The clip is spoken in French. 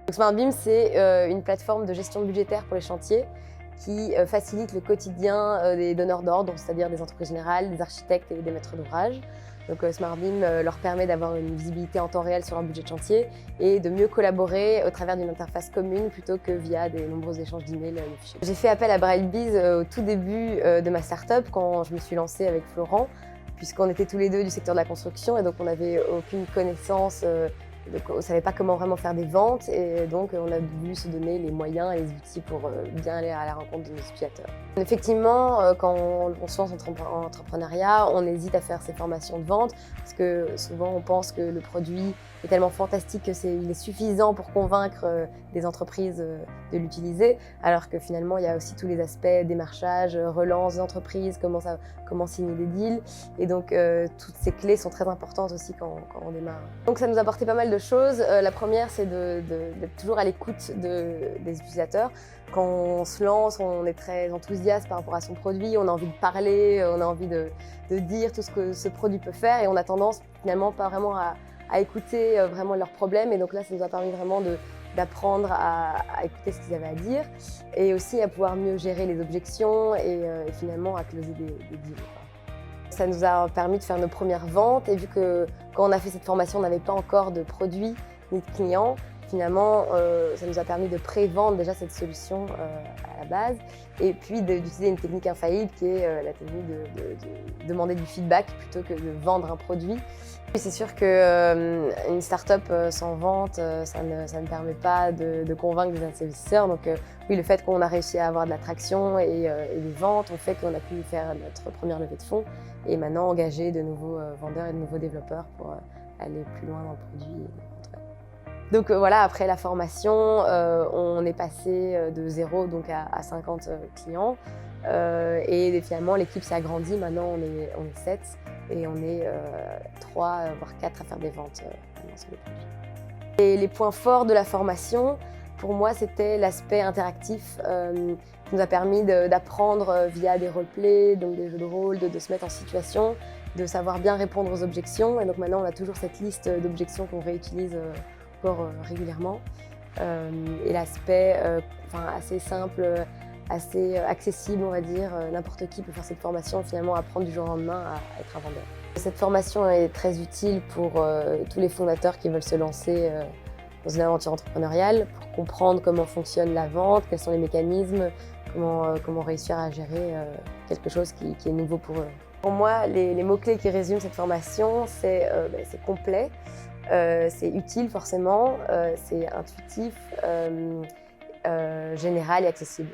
SmartBIM, c'est une plateforme de gestion budgétaire pour les chantiers qui facilite le quotidien des donneurs d'ordre, c'est-à-dire des entreprises générales, des architectes et des maîtres d'ouvrage. Donc SmartBIM leur permet d'avoir une visibilité en temps réel sur leur budget de chantier et de mieux collaborer au travers d'une interface commune plutôt que via des nombreux échanges d'emails et de fichiers. J'ai fait appel à BrailleBiz au tout début de ma start-up quand je me suis lancée avec Florent, puisqu'on était tous les deux du secteur de la construction et donc on n'avait aucune connaissance. Donc, on ne savait pas comment vraiment faire des ventes et donc on a voulu se donner les moyens et les outils pour bien aller à la rencontre de nos utilisateurs. Effectivement, quand on se lance en entrepreneuriat, on hésite à faire ces formations de vente parce que souvent on pense que le produit est tellement fantastique qu'il est suffisant pour convaincre des entreprises de l'utiliser, alors que finalement il y a aussi tous les aspects démarchage, relance d'entreprise, comment signer des deals, et donc toutes ces clés sont très importantes aussi quand on démarre. Donc ça nous a apporté pas mal de choses. La première, c'est d'être toujours à l'écoute des utilisateurs. Quand on se lance, on est très enthousiaste par rapport à son produit, on a envie de parler, on a envie de dire tout ce que ce produit peut faire, et on a tendance finalement pas vraiment à écouter vraiment leurs problèmes, et donc là ça nous a permis vraiment d'apprendre à écouter ce qu'ils avaient à dire et aussi à pouvoir mieux gérer les objections et finalement à closer des deals. Ça nous a permis de faire nos premières ventes, et vu que quand on a fait cette formation, on n'avait pas encore de produits ni de clients, finalement ça nous a permis de pré-vendre déjà cette solution à la base, et puis d'utiliser une technique infaillible qui est la technique de demander du feedback plutôt que de vendre un produit. C'est sûr qu'une start-up sans vente, ça ne permet pas de convaincre des investisseurs. Donc oui, le fait qu'on a réussi à avoir de l'attraction et des ventes ont fait qu'on a pu faire notre première levée de fonds et maintenant engager de nouveaux vendeurs et de nouveaux développeurs pour aller plus loin dans le produit. Donc voilà, après la formation, on est passé de 0 donc à 50 clients. Et finalement, l'équipe s'est agrandie. Maintenant, on est 7 et on est 3, voire 4 à faire des ventes sur le projet. Et les points forts de la formation, pour moi, c'était l'aspect interactif qui nous a permis d'apprendre via des roleplays, donc des jeux de rôle, de se mettre en situation, de savoir bien répondre aux objections. Et donc maintenant, on a toujours cette liste d'objections qu'on réutilise encore régulièrement. Et l'aspect assez simple, assez accessible, on va dire. N'importe qui peut faire cette formation, finalement apprendre du jour au lendemain à être un vendeur. Cette formation est très utile pour tous les fondateurs qui veulent se lancer dans une aventure entrepreneuriale, pour comprendre comment fonctionne la vente, quels sont les mécanismes, comment réussir à gérer quelque chose qui est nouveau pour eux. Pour moi, les mots-clés qui résument cette formation, c'est complet, c'est utile forcément, c'est intuitif, général et accessible.